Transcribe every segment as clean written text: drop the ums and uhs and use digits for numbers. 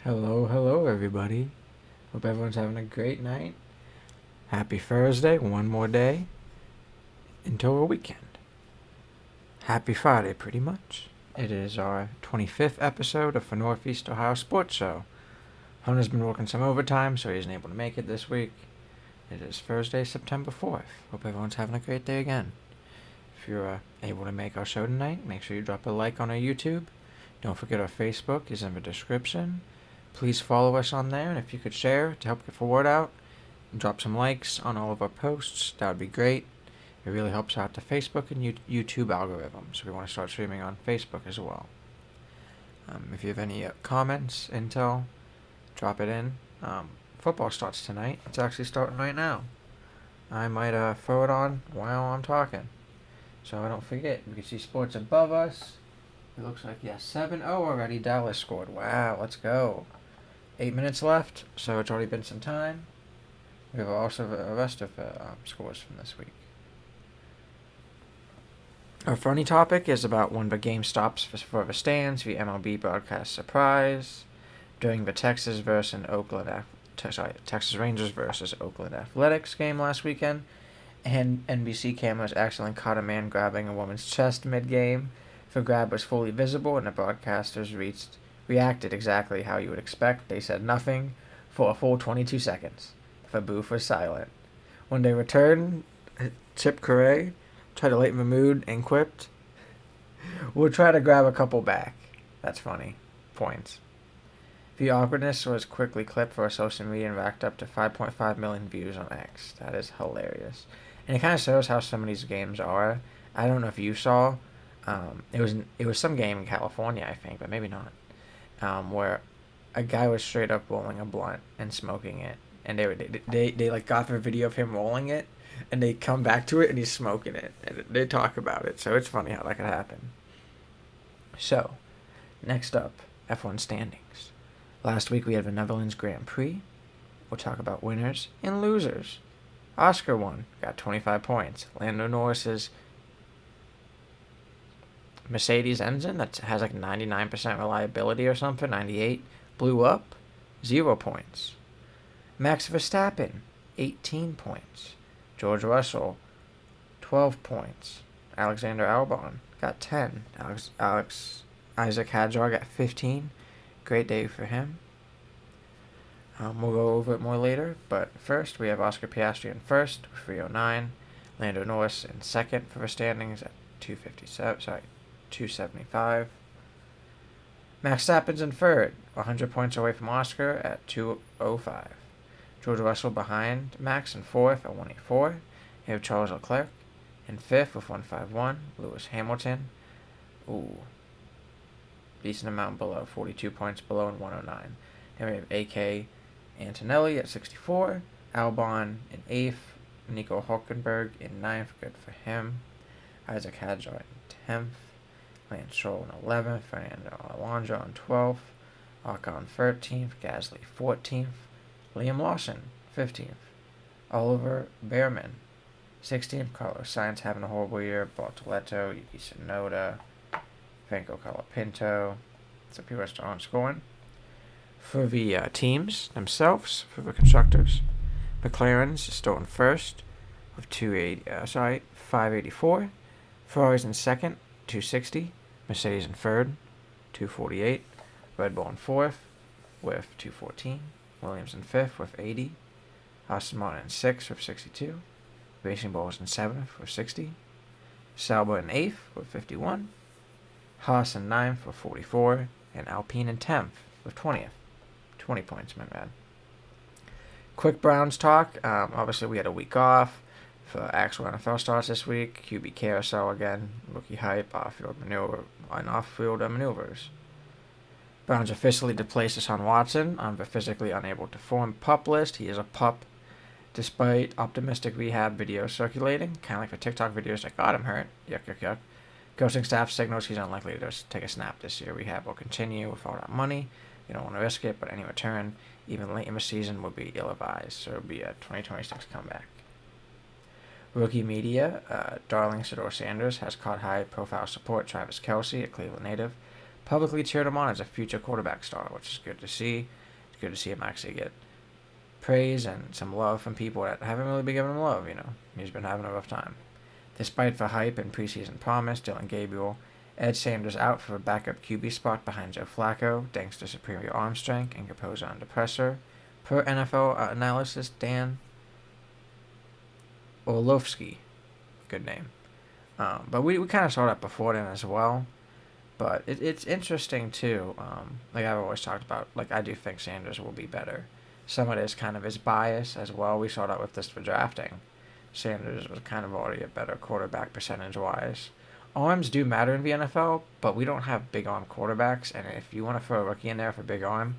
Hello, hello, everybody. Hope everyone's having a great night. Happy Thursday, one more day until a weekend. Happy Friday, pretty much. It is our 25th episode of the Northeast Ohio Sports Show. Hunter's been working some overtime, so he isn't able to make it this week. It is Thursday, September 4th. Hope everyone's having a great day again. If you're able to make our show tonight, make sure you drop a like on our YouTube. Don't forget our Facebook is in the description. Please follow us on there, and if you could share to help get the word out, and drop some likes on all of our posts, that would be great. It really helps out the Facebook and YouTube algorithms. So we want to start streaming on Facebook as well. If you have any comments, intel, drop it in. Football starts tonight. It's actually starting right now. I might throw it on while I'm talking, so I don't forget. We can see sports above us. It looks like, 7-0 already. Dallas scored. Wow, let's go. 8 minutes left, so it's already been some time. We have also the rest of the scores from this week. Our funny topic is about when the game stops for the stands. The MLB broadcast surprise during the Texas Rangers versus Oakland Athletics game last weekend, and NBC cameras accidentally caught a man grabbing a woman's chest mid-game. The grab was fully visible, and the broadcasters reacted exactly how you would expect. They said nothing for a full 22 seconds. The booth was silent. When they returned, Chip Correa tried to lighten the mood and quipped, "We'll try to grab a couple back." That's funny. Points. The awkwardness was quickly clipped for social media and racked up to 5.5 million views on X. That is hilarious. And it kind of shows how some of these games are. I don't know if you saw. It was some game in California, I think, but maybe not. Where a guy was straight up rolling a blunt and smoking it, and they like got the video of him rolling it, and they come back to it and he's smoking it, and they talk about it. So it's funny how that could happen. So, next up, F1 standings. Last week we had the Netherlands Grand Prix. We'll talk about winners and losers. Oscar won, got 25 points. Lando Norris's Mercedes engine that has like 99% reliability or something, 98, blew up, 0 points. Max Verstappen, 18 points. George Russell, 12 points. Alexander Albon got 10. Isaac Hadjar got 15. Great day for him. We'll go over it more later, but first we have Oscar Piastri in first with 309. Lando Norris in second for the standings at 275. Max Verstappen's in third, 100 points away from Oscar at 205. George Russell behind Max in fourth at 184. You have Charles Leclerc in fifth with 151. Lewis Hamilton, decent amount below, 42 points below in 109. Then we have A.K. Antonelli at 64. Albon in eighth. Nico Hulkenberg in ninth, good for him. Isaac Hadjar in 10th. Lance Stroll in 11th, Fernando Alonso in 12th, Ocon 13th, Gasly 14th, Liam Lawson 15th, Oliver Bearman 16th, Carlos Sainz having a horrible year, Bartoletto, Yuki Tsunoda, Franco Colapinto. Some people are still on scoring. For the teams themselves, for the constructors, McLaren's still in first with 584, Ferrari's in second, 260. Mercedes in third, 248. Red Bull in fourth with 214. Williams in fifth with 80. Aston Martin in sixth with 62. Racing Bulls in seventh with 60. Sauber in eighth with 51. Haas in ninth with 44. And Alpine in 10th with 20th. 20 points, my bad. Quick Browns talk. Obviously, we had a week off. For actual NFL starts this week, QB carousel again, rookie hype, off-field maneuvers. Browns officially displaced Deshaun Watson on the physically unable to form PUP list. He is a PUP, despite optimistic rehab videos circulating, kind of like the TikTok videos that got him hurt. Yuck, yuck, yuck. Coaching staff signals he's unlikely to take a snap this year. Rehab will continue with all that money. You don't want to risk it, but any return, even late in the season, would be ill-advised. So it would be a 2026 comeback. Rookie media, darling Shedeur Sanders has caught high-profile support. Travis Kelce, a Cleveland native, publicly cheered him on as a future quarterback star, which is good to see. It's good to see him actually get praise and some love from people that haven't really been giving him love, He's been having a rough time. Despite the hype and preseason promise, Dylan Gabriel edged Sanders out for a backup QB spot behind Joe Flacco, thanks to superior arm strength and composure under pressure, per NFL analysis Dan Orlovsky. Good name. But we kind of saw that before then as well. But it's interesting, too. Like I've always talked about, like I do think Sanders will be better. Some of this kind of is bias as well. We saw that with this for drafting. Sanders was kind of already a better quarterback percentage-wise. Arms do matter in the NFL, but we don't have big arm quarterbacks, and if you want to throw a rookie in there for big arm,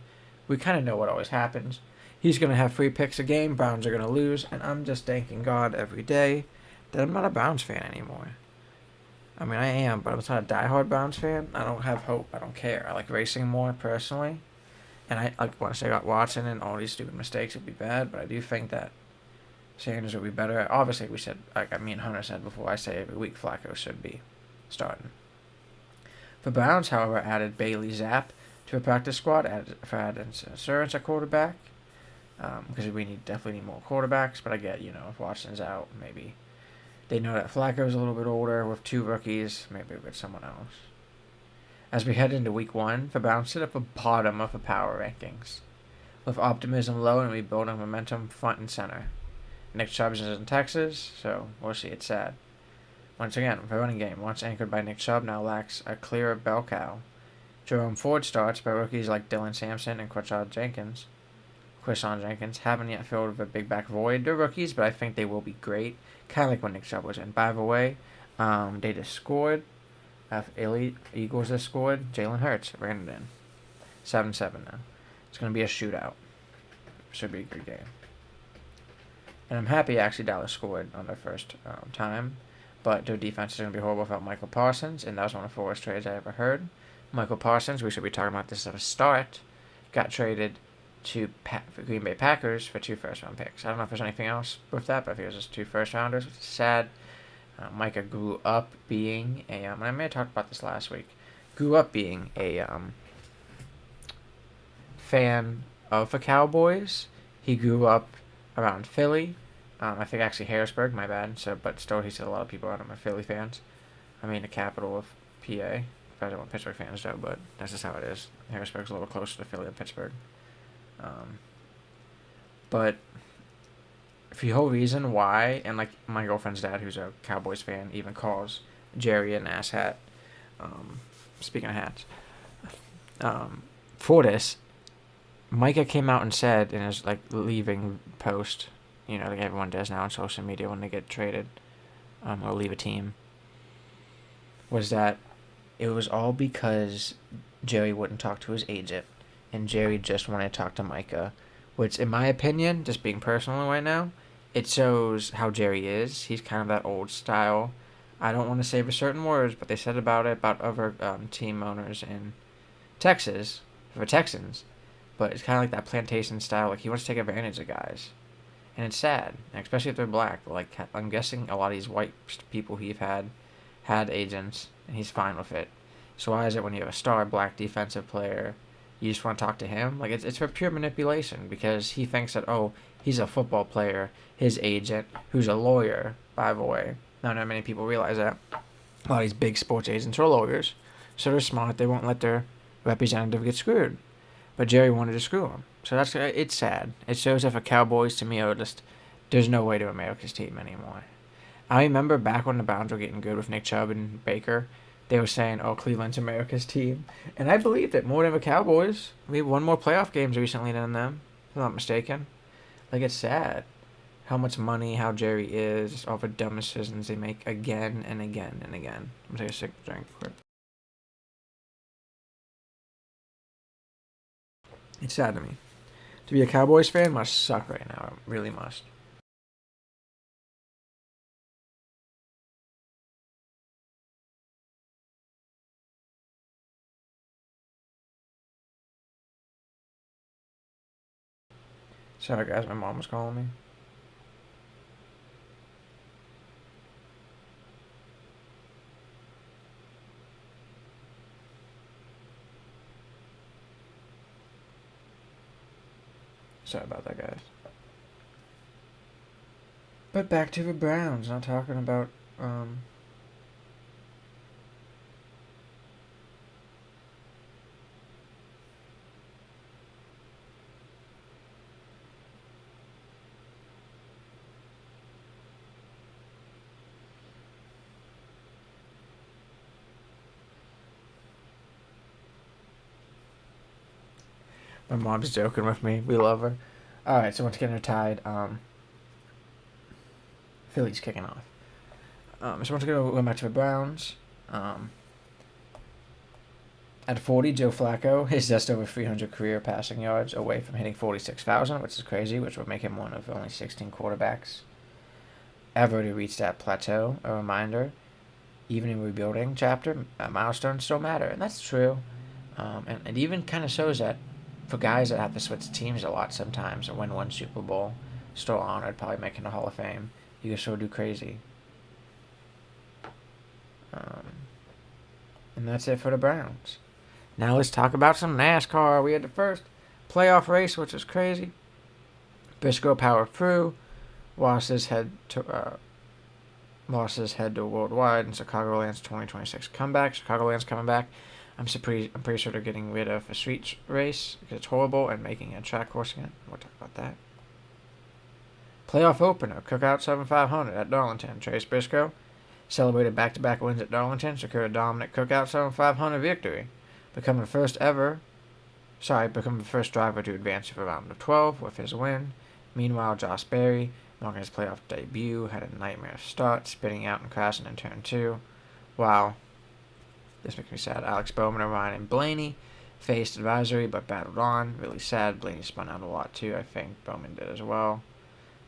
we kind of know what always happens. He's going to have 3 picks a game, Browns are going to lose, and I'm just thanking God every day that I'm not a Browns fan anymore. I mean, I am, but I'm not a diehard Browns fan. I don't have hope. I don't care. I like racing more, personally. And I like once they got Watson and all these stupid mistakes, it'd be bad, but I do think that Sanders will be better. Obviously, we said, like me and Hunter said before, I say every week Flacco should be starting. The Browns, however, added Bailey Zapp to a practice squad for added Surge at quarterback, because we definitely need more quarterbacks. But I get, if Watson's out, maybe they know that Flacco's a little bit older with 2 rookies, maybe with someone else. As we head into week 1, the Browns sit at the bottom of the power rankings, with optimism low and rebuilding momentum front and center. Nick Chubb is in Texas, so we'll see. It's sad. Once again, the running game, once anchored by Nick Chubb, now lacks a clearer bell cow. Jerome Ford starts by rookies like Dylan Sampson and Quishon Jenkins haven't yet filled the big back void. They're rookies, but I think they will be great. Kind of like when Nick Chubb was in. By the way, they just scored. Elite Eagles just scored. Jalen Hurts ran it in. 7-7 now. It's going to be a shootout. Should be a good game. And I'm happy actually Dallas scored on their first time. But their defense is going to be horrible without Michael Parsons. And that was one of the worst trades I ever heard. Michael Parsons, we should be talking about this at a start, got traded to Green Bay Packers for 2 first-round picks. I don't know if there's anything else with that, but I think it was just 2 first-rounders, which is sad. Micah grew up being and I may have talked about this last week, grew up being a fan of the Cowboys. He grew up around Philly. I think actually Harrisburg, my bad. But still, he said a lot of people around him are Philly fans. I mean, the capital of PA. I don't want Pittsburgh fans though, but that's just how it is. Harrisburg's a little closer to Philly than Pittsburgh. But the whole reason why, and like my girlfriend's dad, who's a Cowboys fan, even calls Jerry an asshat. Speaking of hats, for this, Micah came out and said in his leaving post, like everyone does now on social media when they get traded or leave a team, was that it was all because Jerry wouldn't talk to his agent, and Jerry just wanted to talk to Micah, which, in my opinion, just being personal right now, it shows how Jerry is. He's kind of that old style. I don't want to say the certain words, but they said about other team owners in Texas, for Texans, but it's kind of like that plantation style. Like, he wants to take advantage of guys. And it's sad, especially if they're black. Like, I'm guessing a lot of these white people he've had agents, and he's fine with it. So why is it when you have a star black defensive player, you just want to talk to him? Like, it's for pure manipulation, because he thinks that, he's a football player, his agent, who's a lawyer, by the way. Not many people realize that. A lot of these big sports agents are lawyers, so they're smart. They won't let their representative get screwed. But Jerry wanted to screw him. So it's sad. It shows that for Cowboys, to me, there's no way to America's team anymore. I remember back when the Browns were getting good with Nick Chubb and Baker, they were saying, Cleveland's America's team. And I believed it more than the Cowboys. We won more playoff games recently than them, if I'm not mistaken. Like, it's sad how much money, how Jerry is, all the dumb decisions they make again and again and again. I'm going to take a sick drink quick. It's sad to me. To be a Cowboys fan must suck right now. It really must. Sorry, guys. My mom was calling me. Sorry about that, guys. But back to the Browns. Not talking about my mom's joking with me. We love her. All right, so once again, they're tied. Philly's kicking off. So once again, we'll go back to the Browns. At 40, Joe Flacco is just over 300 career passing yards away from hitting 46,000, which is crazy, which would make him one of only 16 quarterbacks ever to reach that plateau. A reminder, even in rebuilding chapter, milestones still matter, and that's true. And it even kind of shows that for guys that have to switch teams a lot sometimes and win one Super Bowl, still honored, probably making the Hall of Fame, you can still do crazy. And that's it for the Browns. Now let's talk about some NASCAR. We had the first playoff race, which was crazy. Briscoe powered through. Losses head to worldwide and Chicagoland's 2026 comeback. Chicagoland's coming back. I'm pretty sure they're getting rid of a street race because it's horrible and making a track course again. We'll talk about that. Playoff opener, Cookout 7500 at Darlington. Chase Briscoe celebrated back-to-back wins at Darlington, secured a dominant Cookout 7500 victory, becoming the first driver to advance to the round of 12 with his win. Meanwhile, Josh Berry, marking his playoff debut, had a nightmare start, spitting out and crashing in turn 2. Wow. This makes me sad. Alex Bowman and Ryan Blaney faced advisory but battled on. Really sad. Blaney spun out a lot too, I think. Bowman did as well.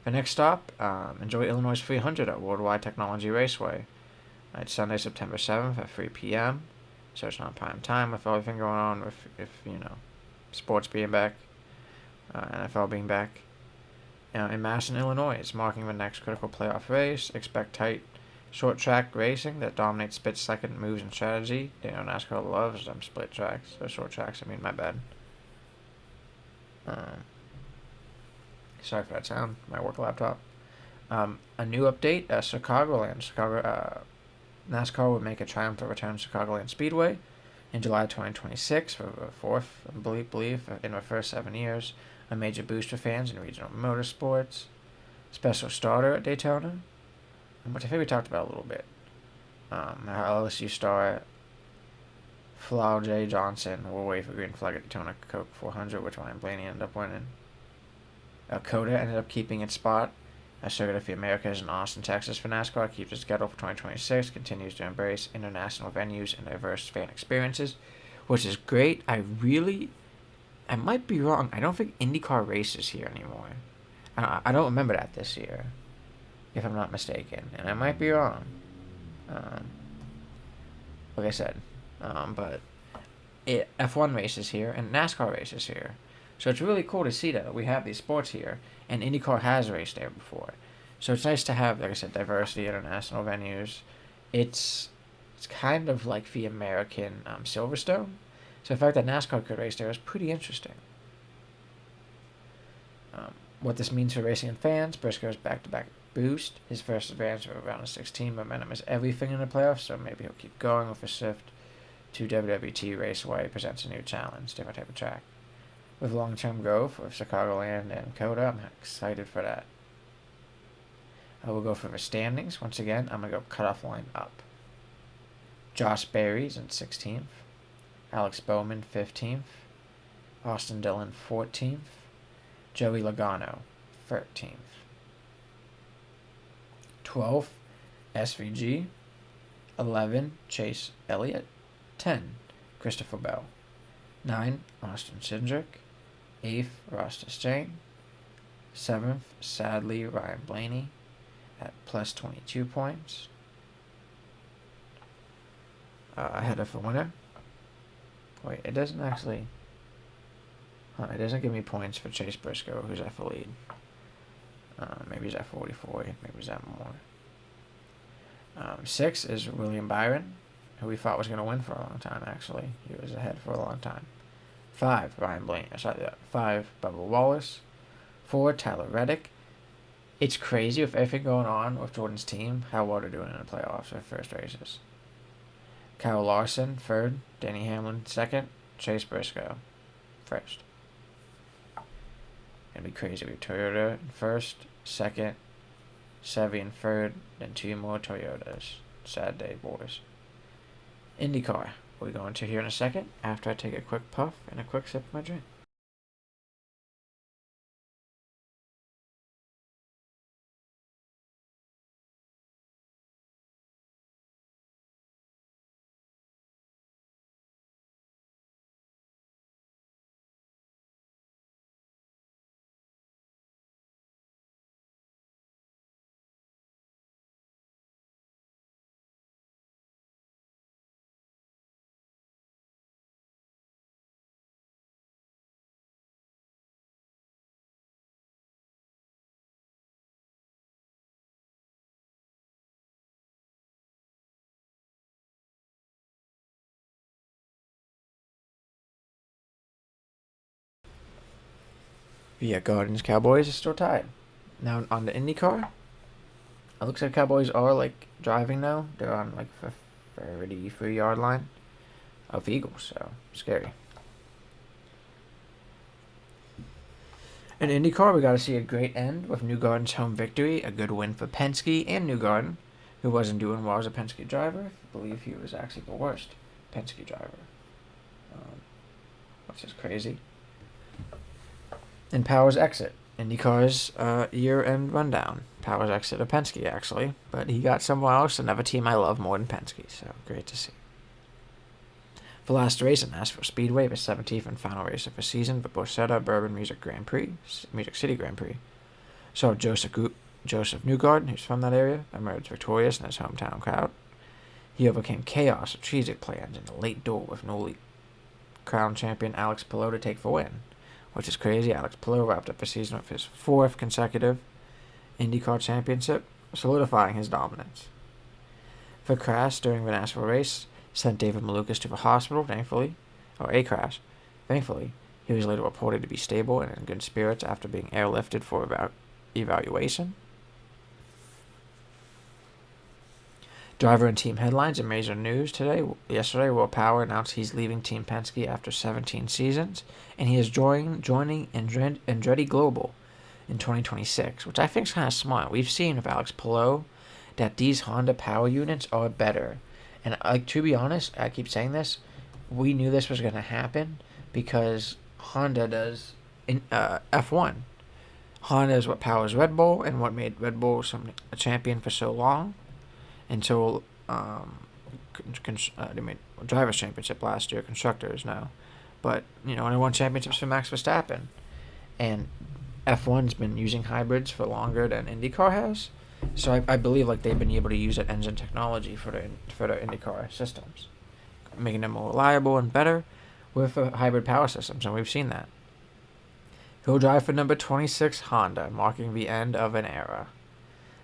The next stop, enjoy Illinois 300 at Worldwide Technology Raceway. It's Sunday, September 7th at 3 p.m. So it's not prime time with everything going on, if sports being back, NFL being back. In Madison, Illinois, it's marking the next critical playoff race. Expect tight, short track racing that dominates split-second moves and strategy. NASCAR loves them split tracks. Or short tracks, my bad. Sorry for that sound. My work laptop. A new update, Chicagoland. NASCAR would make a triumphant return to Chicagoland Speedway in July 2026 for the fourth, I believe, in the first 7 years. A major boost for fans in regional motorsports. Special starter at Daytona, which I think we talked about a little bit. LSU star Flau J. Johnson will wave a green flag at Daytona Coke 400, which Ryan Blaney ended up winning. COTA ended up keeping its spot as Circuit of the Americas in Austin, Texas for NASCAR keeps its schedule for 2026, continues to embrace international venues and diverse fan experiences, which is great. I might be wrong. I don't think IndyCar races here anymore. I don't remember that this year, if I'm not mistaken, and I might be wrong. Like I said, but F1 races here and NASCAR races here. So it's really cool to see that we have these sports here, and IndyCar has raced there before. So it's nice to have, like I said, diversity, international venues. It's kind of like the American Silverstone. So the fact that NASCAR could race there is pretty interesting. What this means for racing and fans, Briscoe's back-to-back boost. His first advance of round of 16 momentum is everything in the playoffs, so maybe he'll keep going with a shift to WWT Raceway presents a new challenge, different type of track. With long-term growth of Chicagoland and COTA, I'm excited for that. I will go for the standings. Once again, I'm going to go cutoff line up. Josh Berry's in 16th. Alex Bowman, 15th. Austin Dillon, 14th. Joey Logano, 13th. 12th, SVG. 11, Chase Elliott. 10, Christopher Bell. 9, Austin Cindric. 8th, Ross Chastain. 7th, sadly, Ryan Blaney at plus 22 points. Ahead of the winner. Wait, it doesn't actually... it doesn't give me points for Chase Briscoe, who's at the lead. Maybe he's at 44, maybe he's at more. 6 is William Byron, who we thought was going to win for a long time, actually. He was ahead for a long time. 5, Ryan Blaney. 5, Bubba Wallace. 4, Tyler Reddick. It's crazy with everything going on with Jordan's team, how well they're doing in the playoffs or first races. Kyle Larson, 3rd. Denny Hamlin, 2nd. Chase Briscoe, 1st. Gonna be crazy with Toyota in 1st, 2nd, Chevy in 3rd, then 2 more Toyotas. Sad day, boys. IndyCar, we're going to here in a second after I take a quick puff and a quick sip of my drink. Yeah, Guardians Cowboys is still tied. Now on the IndyCar, it looks like Cowboys are like driving now. They're on like the 33-yard line of Eagles, so scary. In IndyCar, we got to see a great end with Newgarden's home victory, a good win for Penske and Newgarden, who wasn't doing well as a Penske driver. I believe he was actually the worst Penske driver, which is crazy. And Power's exit. IndyCar's year-end rundown. Power's exit of Penske, actually. But he got somewhere else, another team I love more than Penske, so great to see. For last race in Nashville Speedway, the 17th and final race of the season, the Borgata Bourbon Music City Grand Prix. So Joseph Newgarden, who's from that area, emerged victorious in his hometown crowd. He overcame chaos of strategic plans in a late duel with newly crowned champion Alex Palou to take the win, which is crazy. Alex Palou wrapped up the season with his 4th consecutive IndyCar championship, solidifying his dominance. The crash during the Nashville race sent David Malukas to the hospital, thankfully. He was later reported to be stable and in good spirits after being airlifted for evaluation. Driver and team headlines and major news yesterday, Will Power announced he's leaving Team Penske after 17 seasons, and he is joining Andretti Global in 2026, which I think is kind of smart. We've seen with Alex Palou that these Honda power units are better. And to be honest, I keep saying this, we knew this was going to happen because Honda does in F1. Honda is what powers Red Bull and what made Red Bull a champion for so long. Until they made Drivers' Championship last year, Constructors now. But, and they won championships for Max Verstappen. And F1's been using hybrids for longer than IndyCar has. So I believe they've been able to use that engine technology for their IndyCar systems, making them more reliable and better with hybrid power systems, and we've seen that. He'll drive for number 26 Honda, marking the end of an era.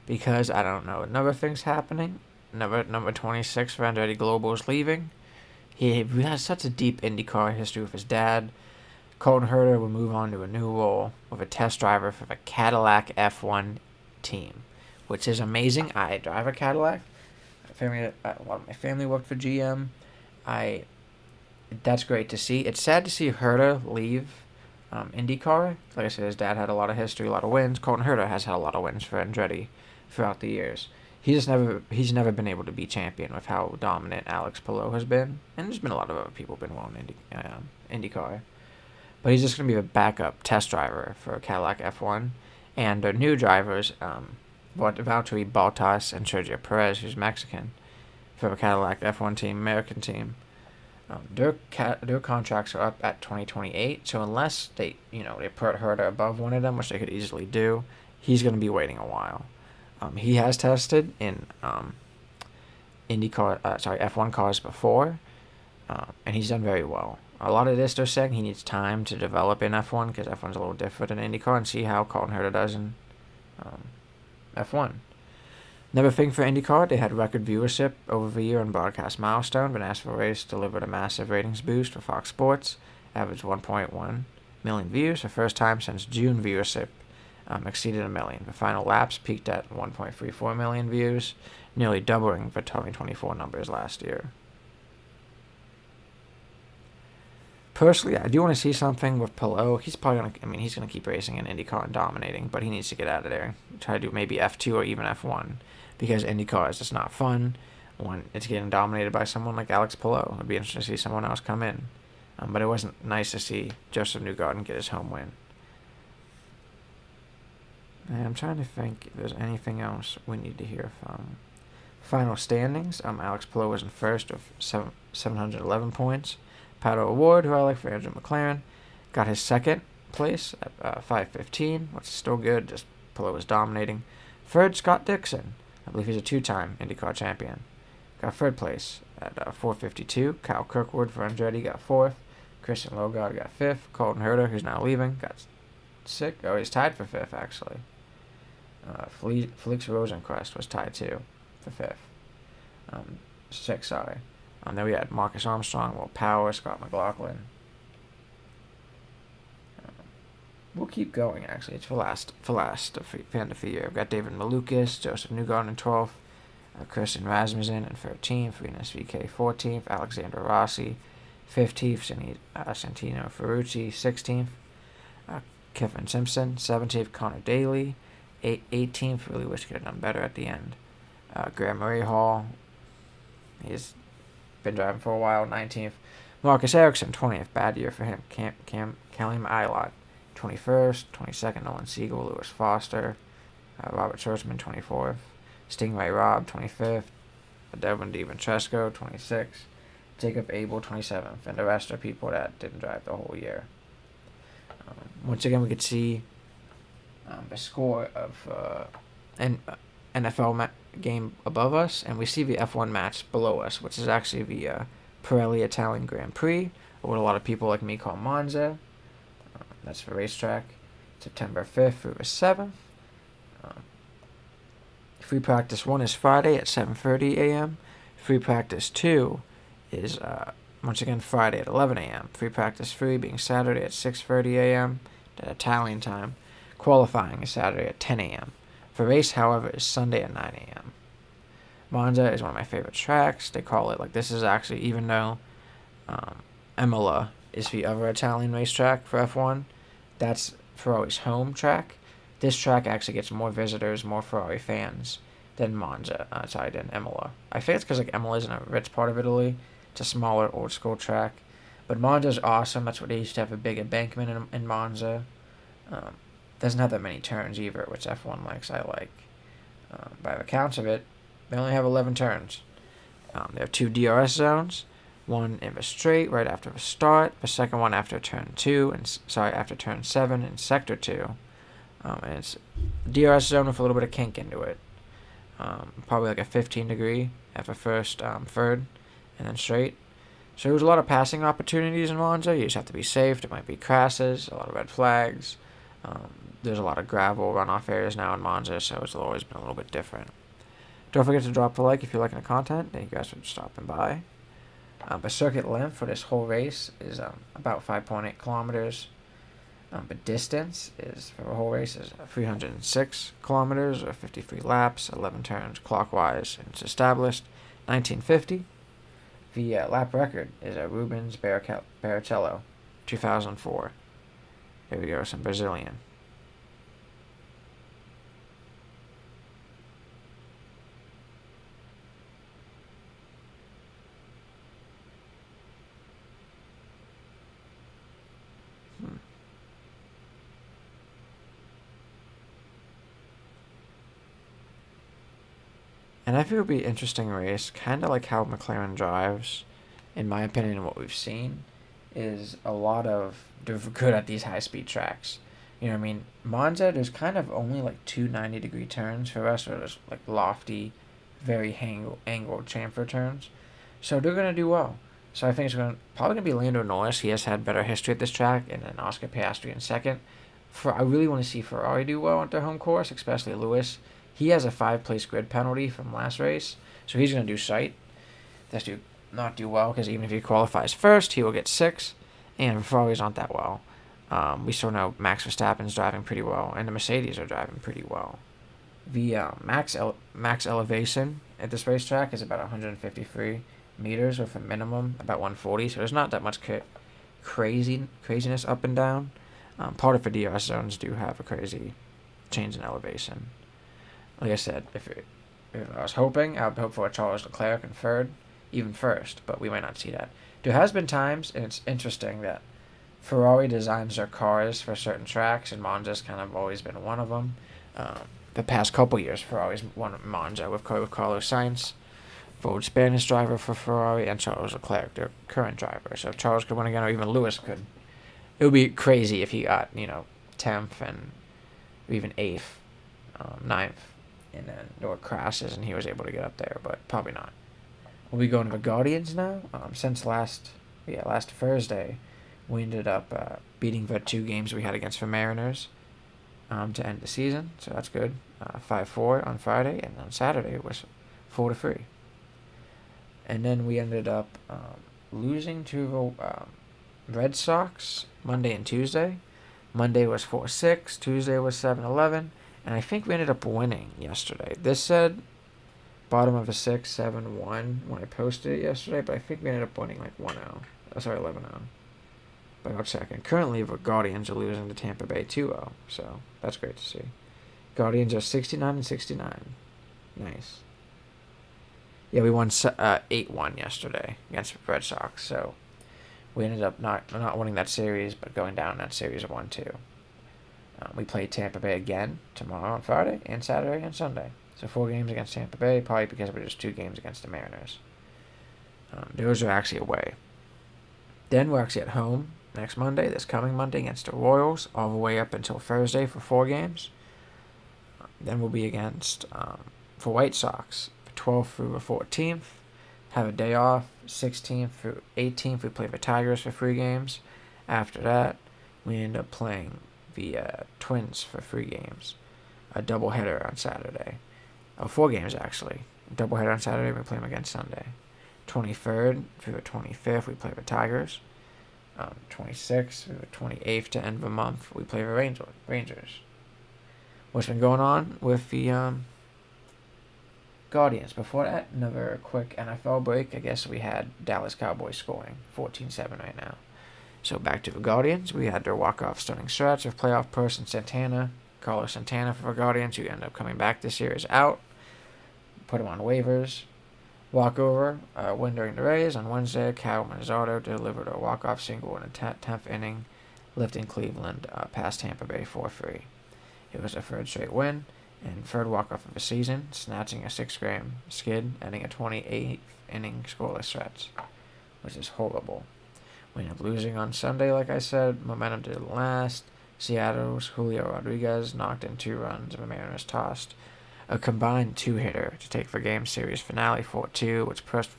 Because, I don't know, another thing's happening. Number 26 for Andretti Global is leaving. He has such a deep IndyCar history with his dad. Colton Herta will move on to a new role with a test driver for the Cadillac F1 team, which is amazing. I drive a Cadillac. A lot of my family worked for GM. That's great to see. It's sad to see Herta leave IndyCar. Like I said, his dad had a lot of history, a lot of wins. Colton Herta has had a lot of wins for Andretti throughout the years. He's never been able to be champion with how dominant Alex Palou has been, and there's been a lot of other people been well in IndyCar. But he's just going to be a backup test driver for Cadillac F1, and their new drivers, Valtteri Bottas and Sergio Perez, who's Mexican, for the Cadillac F1 team, American team. Their contracts are up at 2028, so unless they put Herta above one of them, which they could easily do, he's going to be waiting a while. He has tested in F1 cars before, and he's done very well. A lot of this they're saying he needs time to develop in F1 because F1's a little different than IndyCar, and see how Colton Herta does in F1. Another thing for IndyCar, they had record viewership over the year on broadcast milestone. The Nashville race delivered a massive ratings boost for Fox Sports, averaged 1.1 million views, the first time since June viewership exceeded 1 million. The final laps peaked at 1.34 million views, nearly doubling the 2024 numbers last year. Personally, I do want to see something with Palou. He's probably he's going to keep racing in IndyCar and dominating, but he needs to get out of there. Try to do maybe F2 or even F1, because IndyCar is just not fun when it's getting dominated by someone like Alex Palou. It'd be interesting to see someone else come in. But it wasn't nice to see Joseph Newgarden get his home win. And I'm trying to think if there's anything else we need to hear from. Final standings, Alex Palou was in first with 711 points. Pato O'Ward, who I like, for Andrew McLaren, got his second place at 515, which is still good. Just Palou was dominating. Third, Scott Dixon. I believe he's a two-time IndyCar champion. Got third place at 452. Kyle Kirkwood for Andretti got fourth. Christian Logard got fifth. Colton Herta, who's now leaving, got sixth. Oh, he's tied for fifth, actually. Felix Rosenqvist was tied too for fifth. Sixth, sorry. Then we had Marcus Armstrong, Will Power, Scott McLaughlin. We'll keep going, actually. It's for last end of the year. We've got David Malukas, Joseph Newgarden in 12th, Christian Rasmussen in 13th, Rinus VeeKay 14th, Alexander Rossi 15th, Santino Ferrucci 16th, Kevin Simpson 17th, Connor Daly 18th. Really wish he could have done better at the end. Graham Murray Hall, he's been driving for a while, 19th. Marcus Ericsson, 20th. Bad year for him. Callum Eilert, 21st. 22nd, Nolan Siegel, Lewis Foster. Robert Schwartzman, 24th. Stingray Robb, 25th. Devin DiVincenzo, 26th. Jacob Abel, 27th. And the rest are people that didn't drive the whole year. Once again, we could see the score of an NFL game above us, and we see the F1 match below us, which is actually the Pirelli Italian Grand Prix, or what a lot of people like me call Monza. That's the racetrack. September 5th through the 7th. Free practice 1 is Friday at 7:30 a.m. Free practice 2 is once again Friday at 11 a.m. Free practice 3 being Saturday at 6:30 a.m. at Italian time. Qualifying is Saturday at 10 a.m. The race, however, is Sunday at 9 a.m. Monza is one of my favorite tracks. They call it, like, this is actually, even though Imola is the other Italian racetrack for F1, that's Ferrari's home track. This track actually gets more visitors, more Ferrari fans than than Imola. I think it's because, like, Imola is in a rich part of Italy. It's a smaller, old-school track. But Monza's awesome. That's what they used to have, a big embankment in Monza. Doesn't have that many turns either, which F1 likes, I like. By the counts of it, they only have 11 turns. They have 2 DRS zones, one in the straight right after the start, the second one after turn 7 in sector 2. And it's DRS zone with a little bit of kink into it. Probably like a 15 degree at the first third, and then straight. So there's a lot of passing opportunities in Monza. You just have to be safe. There might be crashes, a lot of red flags. There's a lot of gravel runoff areas now in Monza, so it's always been a little bit different. Don't forget to drop a like if you're liking the content. Thank you guys for stopping by. The circuit length for this whole race is about 5.8 kilometers. The distance is for the whole race is 306 kilometers or 53 laps, 11 turns clockwise, and it's established 1950. The lap record is Rubens Barrichello, 2004. Here we go, some Brazilian. And I think it would be an interesting race, kind of like how McLaren drives, in my opinion, and what we've seen, is a lot of, they're good at these high-speed tracks. You know what I mean? Monza, there's kind of only like 2 90-degree turns. For the rest are just like lofty, very angled chamfer turns. So they're going to do well. So I think it's probably going to be Lando Norris. He has had better history at this track, and then Oscar Piastri in second. I really want to see Ferrari do well at their home course, especially Lewis. He has a 5-place grid penalty from last race, so he's going to do sight. That's not do well, because even if he qualifies first, he will get 6, and Ferrari's not that well. We still know Max Verstappen's driving pretty well, and the Mercedes are driving pretty well. The max elevation at this racetrack is about 153 meters, with a minimum about 140. So there's not that much craziness up and down. Part of the DRS zones do have a crazy change in elevation. Like I said, if I was hoping, I would hope for a Charles Leclerc in third, even first, but we might not see that. There has been times, and it's interesting, that Ferrari designs their cars for certain tracks, and Monza's kind of always been one of them. The past couple years, Ferrari's won Monza with Carlos Sainz, the old Spanish driver for Ferrari, and Charles Leclerc, their current driver. So if Charles could win again, or even Lewis could. It would be crazy if he got, 10th and even 8th, 9th, and then there were crashes and he was able to get up there, but probably not. We'll be going to the Guardians now. Since last Thursday, we ended up beating the 2 games we had against the Mariners to end the season, so that's good. 5-4 on Friday, and on Saturday it was 4-3. And then we ended up losing to the Red Sox Monday and Tuesday. Monday was 4-6, Tuesday was 7-11, and I think we ended up winning yesterday. This said bottom of a 6, 7-1 when I posted it yesterday, but I think we ended up winning like 11-0. But I'll check. And currently the Guardians are losing to Tampa Bay 2-0, so that's great to see. Guardians are 69-69. Nice. Yeah, we won 8-1 yesterday against the Red Sox, so we ended up not winning that series, but going down that series of 1-2. We play Tampa Bay again tomorrow on Friday and Saturday and Sunday. So 4 games against Tampa Bay, probably because we're just 2 games against the Mariners. Those are actually away. Then we're actually at home next Monday, this coming Monday, against the Royals, all the way up until Thursday for 4 games. Then we'll be against, for White Sox, 12th through the 14th. Have a day off, 16th through 18th. We play the Tigers for 3 games. After that, we end up playing the Twins for 3 games. A doubleheader on Saturday. 4 games, actually. A doubleheader on Saturday, we play them again Sunday. 23rd through the 25th, we play the Tigers. 26th through the 28th to end the month, we play the Rangers. What's been going on with the Guardians? Before that, another quick NFL break. I guess we had Dallas Cowboys scoring 14-7 right now. So back to the Guardians. We had their walk-off stunning stretch of playoff person Santana. Carlos Santana for the Guardians, who ended up coming back this year, is out. Put him on waivers. Walkover, win during the Rays. On Wednesday, Cal Manzardo delivered a walk-off single in the 10th inning, lifting Cleveland past Tampa Bay 4-3. It was a 3rd straight win and 3rd walk-off of the season, snatching a 6-game skid, ending a 28th inning scoreless stretch, which is horrible. We ended up losing on Sunday, like I said. Momentum didn't last. Seattle's Julio Rodriguez knocked in 2 runs, and the Mariners tossed a combined 2-hitter to take the game series finale 4-2, which pushed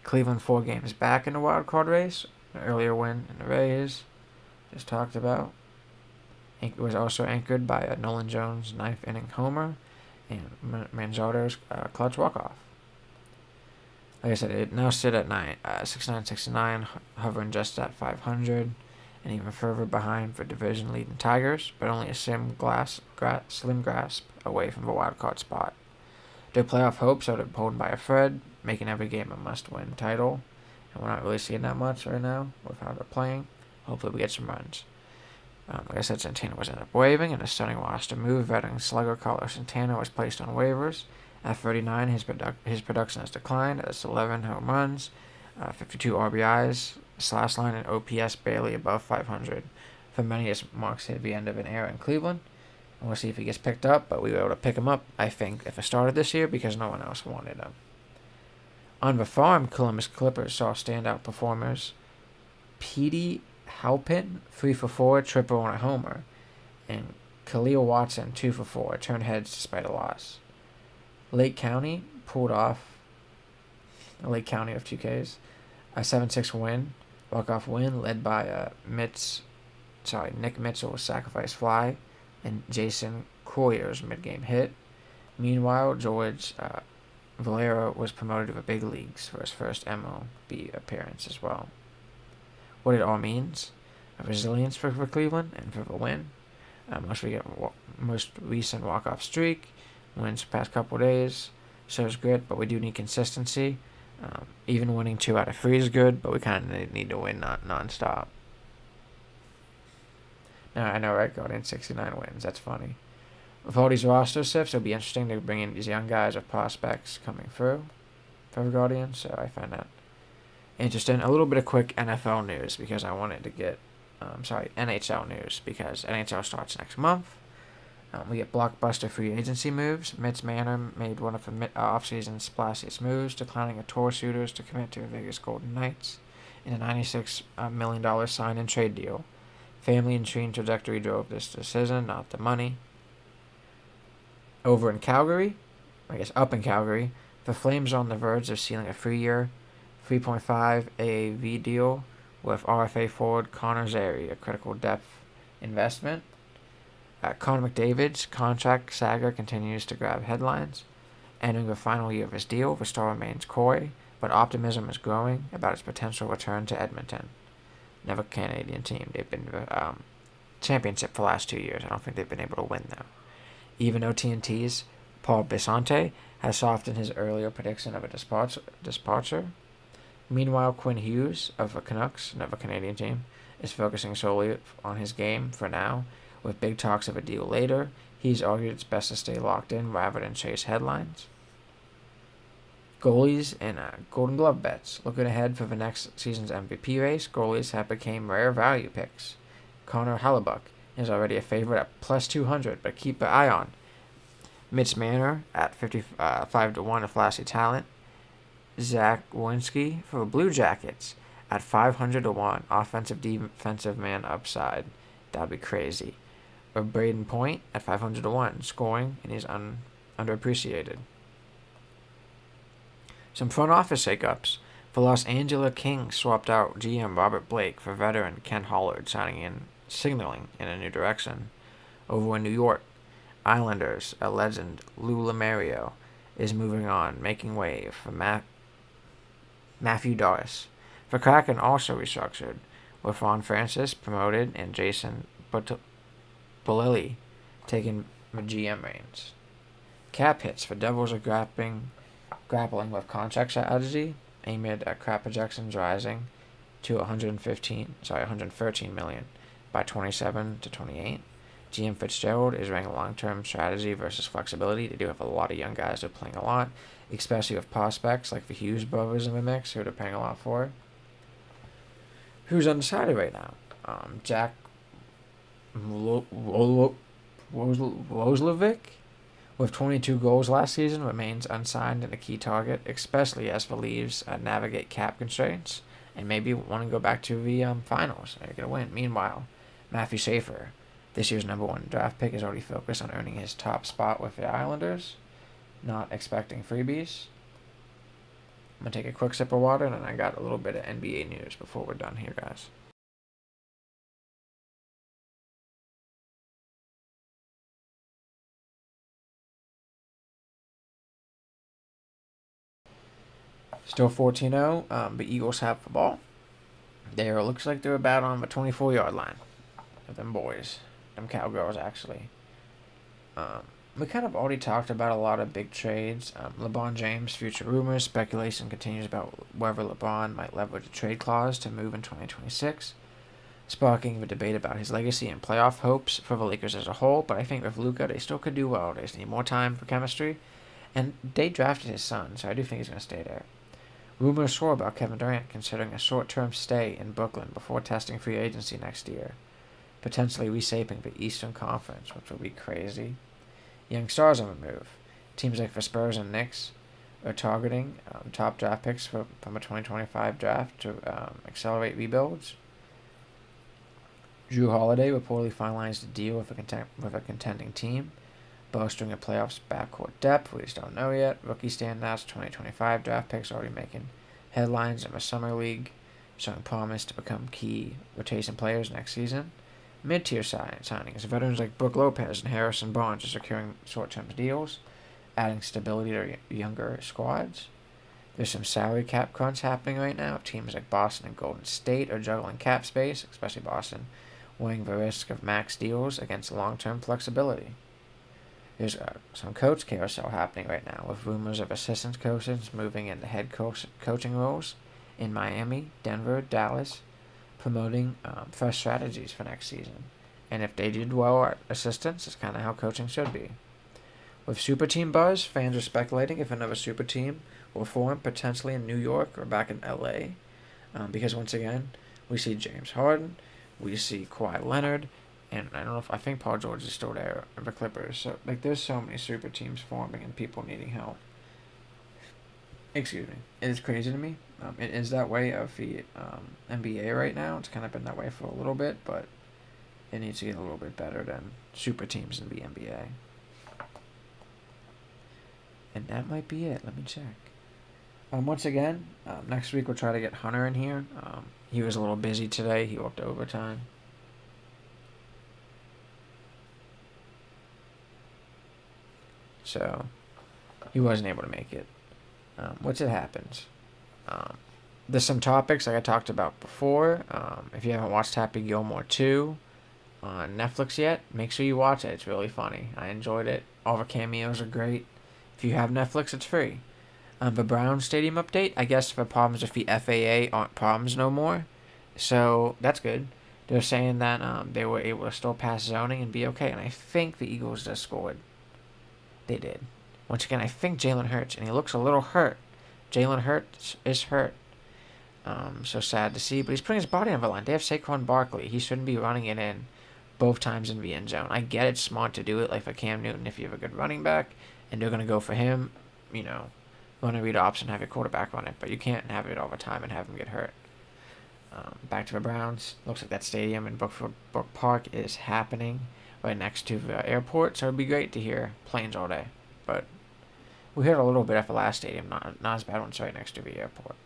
Cleveland 4 games back in the wild card race. An earlier win in the Rays, just talked about. It was also anchored by a Nolan Jones 9th inning homer and Manzardo's clutch walk-off. Like I said, it now sit at 69-69, hovering just at 500, and even further behind for division-leading Tigers, but only a slim grasp away from the wild-card spot. Their playoff hopes are pulled by a thread, making every game a must-win title, and we're not really seeing that much right now with how they're playing. Hopefully we get some runs. Like I said, Santana was ended up waiving in a stunning roster move. Veteran slugger Carlos Santana was placed on waivers. At 39, his production has declined. That's 11 home runs, 52 RBIs. Slash line and OPS barely above 500. For many, this marks the end of an era in Cleveland. And we'll see if he gets picked up, but we were able to pick him up, I think, if it started this year because no one else wanted him. On the farm, Columbus Clippers saw standout performers Petey Halpin, 3-for-4, triple and a homer, and Khalil Watson, 2-for-4, turned heads despite a loss. Lake County pulled off, Lake County of 2Ks, a 7-6 win, walk-off win led by Nick Mitchell's sacrifice fly and Jason Coyer's mid-game hit. Meanwhile, George Valera was promoted to the big leagues for his first MLB appearance as well. What it all means? of resilience for Cleveland and for the win. Most recent walk-off streak, wins the past couple days, shows grit, but we do need consistency. Even winning 2 out of 3 is good, but we kind of need to win non-stop. Now, I know, right? Guardians 69 wins. That's funny. With all these roster shifts, it'll be interesting to bring in these young guys of prospects coming through for the Guardians, so I find that interesting. A little bit of quick NFL news because I wanted to get, NHL news because NHL starts next month. We get blockbuster free agency moves. Mitch Marner made one of the offseason's splashiest moves, declining a tour suitors to commit to the Vegas Golden Knights in a $96 million sign-and trade deal. Family and team trajectory drove this decision, not the money. Over in Calgary, up in Calgary, the Flames are on the verge of sealing a 3-year, $3.5 AAV deal with RFA forward Connor Zary, a critical depth investment. Connor McDavid's contract saga continues to grab headlines. Entering the final year of his deal, the star remains coy, but optimism is growing about his potential return to Edmonton. Another Canadian team. They've been championship for the last 2 years. I don't think they've been able to win, though. Even though TNT's Paul Bisonte has softened his earlier prediction of a departure. Meanwhile, Quinn Hughes of the Canucks, another Canadian team, is focusing solely on his game for now. With big talks of a deal later, he's argued it's best to stay locked in rather than chase headlines. Goalies and Golden Glove bets. Looking ahead for the next season's MVP race, goalies have become rare value picks. Connor Hellebuyck is already a favorite at plus 200, but keep an eye on. Mitch Marner at 55-1 of flashy talent. Zach Werenski for the Blue Jackets at 500-1, offensive defensive man upside. That'd be crazy. Or Braden Point at 500-1, scoring, and he's underappreciated. Some front office shakeups. The Los Angeles Kings swapped out GM Robert Blake for veteran Ken Hollard, signaling in a new direction. Over in New York, Islanders, a legend, Lou Lamoriello, is moving on, making way for Matthew Doris. The Kraken also restructured, with Ron Francis promoted and Jason Bolelli taking the GM reins. Cap hits. The Devils are grappling with contract strategy amid cap projections rising to 113 million by 27 to 28. GM Fitzgerald is ranking long-term strategy versus flexibility. They do have a lot of young guys who are playing a lot, especially with prospects like the Hughes brothers in the mix, who they're paying a lot for. Who's undecided right now? Jack Roslovic, with 22 goals last season, remains unsigned and a key target, especially as the Leafs navigate cap constraints and maybe want to go back to the finals. They're going to win. Meanwhile, Matthew Schaefer, this year's number 1 draft pick, is already focused on earning his top spot with the Islanders, not expecting freebies. I'm going to take a quick sip of water, and then I got a little bit of NBA news before we're done here, guys. Still 14-0. The Eagles have the ball. Looks like they're about on the 24-yard line of them boys. Them Cowgirls, actually. We kind of already talked about a lot of big trades. LeBron James, future rumors. Speculation continues about whether LeBron might leverage a trade clause to move in 2026, sparking the debate about his legacy and playoff hopes for the Lakers as a whole. But I think with Luka, they still could do well. They just need more time for chemistry. And they drafted his son, so I do think he's going to stay there. Rumors soar about Kevin Durant considering a short-term stay in Brooklyn before testing free agency next year, potentially reshaping the Eastern Conference, which will be crazy. Young stars on the move. Teams like the Spurs and Knicks are targeting top draft picks from a 2025 draft to accelerate rebuilds. Drew Holiday reportedly finalized a deal with a contending team, bolstering a playoffs backcourt depth. We just don't know yet. Rookie standouts, 2025 draft picks already making headlines in the Summer League, showing promise to become key rotation players next season. Mid-tier signings, veterans like Brook Lopez and Harrison Barnes are securing short-term deals, adding stability to younger squads. There's some salary cap crunch happening right now. Teams like Boston and Golden State are juggling cap space, especially Boston, weighing the risk of max deals against long-term flexibility. There's some coach carousel happening right now, with rumors of assistant coaches moving into head coaching roles in Miami, Denver, Dallas, promoting fresh strategies for next season. And if they did well at assistants, it's kind of how coaching should be. With super team buzz, fans are speculating if another super team will form, potentially in New York or back in LA. Because once again, we see James Harden, we see Kawhi Leonard, and I think Paul George is still there, the Clippers. So, like, there's so many super teams forming and people needing help. Excuse me. It is crazy to me. It is that way of the NBA right now. It's kind of been that way for a little bit, but it needs to get a little bit better than super teams in the NBA. And that might be it. Let me check. Once again, next week we'll try to get Hunter in here. He was a little busy today. He worked overtime. So, he wasn't able to make it. Which it happens. There's some topics like I talked about before. If you haven't watched Happy Gilmore 2 on Netflix yet, make sure you watch it. It's really funny. I enjoyed it. All the cameos are great. If you have Netflix, it's free. The Browns Stadium update, I guess the problems with the FAA aren't problems no more. So, that's good. They're saying that they were able to still pass zoning and be okay. And I think the Eagles just scored. They did. Once again, I think Jalen Hurts, and he looks a little hurt. Jalen Hurts is hurt. So sad to see, but he's putting his body on the line. They have Saquon Barkley. He shouldn't be running it in both times in the end zone. I get it's smart to do it, like for Cam Newton, if you have a good running back, and they're going to go for him, run a read option, have your quarterback run it, but you can't have it all the time and have him get hurt. Back to the Browns. Looks like that stadium in Brook Park is happening right next to the airport, so it'd be great to hear planes all day. But we heard a little bit at the last stadium, not as bad one's right next to the airport.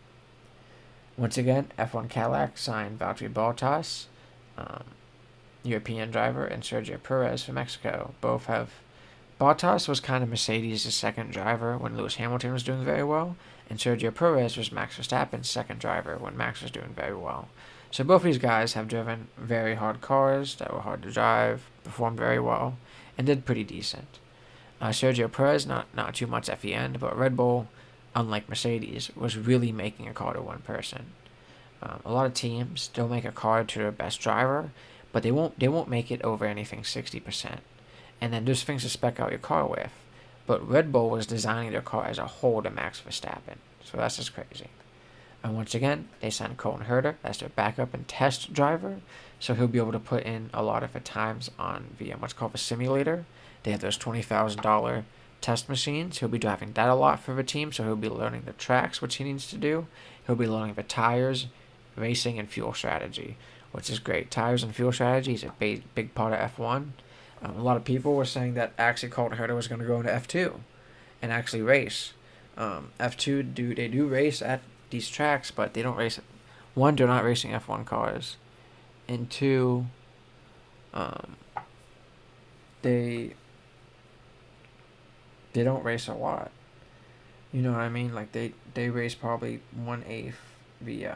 Once again, F1 Cadillac signed Valtteri Bottas, European driver, and Sergio Perez from Mexico. Both have... Bottas was kind of Mercedes' second driver when Lewis Hamilton was doing very well, and Sergio Perez was Max Verstappen's second driver when Max was doing very well. So both of these guys have driven very hard cars that were hard to drive, performed very well, and did pretty decent. Sergio Perez, not too much at the end, but Red Bull, unlike Mercedes, was really making a car to one person. A lot of teams, they'll make a car to their best driver, but they won't make it over anything 60%. And then there's things to spec out your car with. But Red Bull was designing their car as a whole to Max Verstappen. So that's just crazy. And once again, they signed Colton Herter as their backup and test driver. So he'll be able to put in a lot of the times on the what's called the simulator. They have those $20,000 test machines. He'll be driving that a lot for the team. So he'll be learning the tracks, which he needs to do. He'll be learning the tires, racing, and fuel strategy, which is great. Tires and fuel strategy is a big part of F1. A lot of people were saying that actually Colton Herter was going to go into F2 and actually race. F2, they do race at these tracks, but they don't race. One, they're not racing F1 cars. And two, they don't race a lot. You know what I mean? Like, they race probably 1/8 the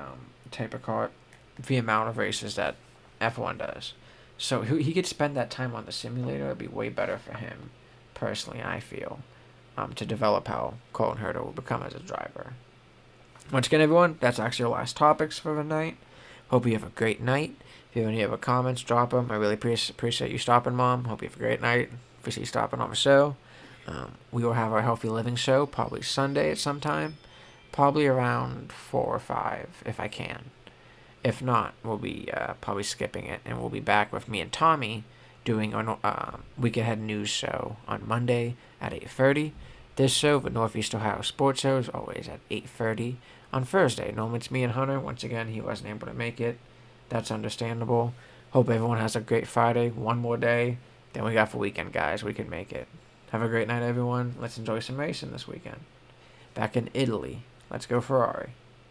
type of car, the amount of races that F1 does. So he could spend that time on the simulator. It'd be way better for him, personally, I feel, to develop how Colton Herter will become as a driver. Once again, everyone, that's actually our last topics for the night. Hope you have a great night. If you have any other comments, drop them. I really appreciate you stopping, Mom. Hope you have a great night. Appreciate you stopping on the show. We will have our Healthy Living show probably Sunday at some time. Probably around 4 or 5, if I can. If not, we'll be probably skipping it, and we'll be back with me and Tommy doing our Week Ahead News show on Monday at 8:30. This show, the Northeast Ohio Sports Show, is always at 8:30 on Thursday. Normally it's me and Hunter. Once again, he wasn't able to make it. That's understandable. Hope everyone has a great Friday. One more day. Then we got the weekend, guys. We can make it. Have a great night, everyone. Let's enjoy some racing this weekend. Back in Italy. Let's go Ferrari.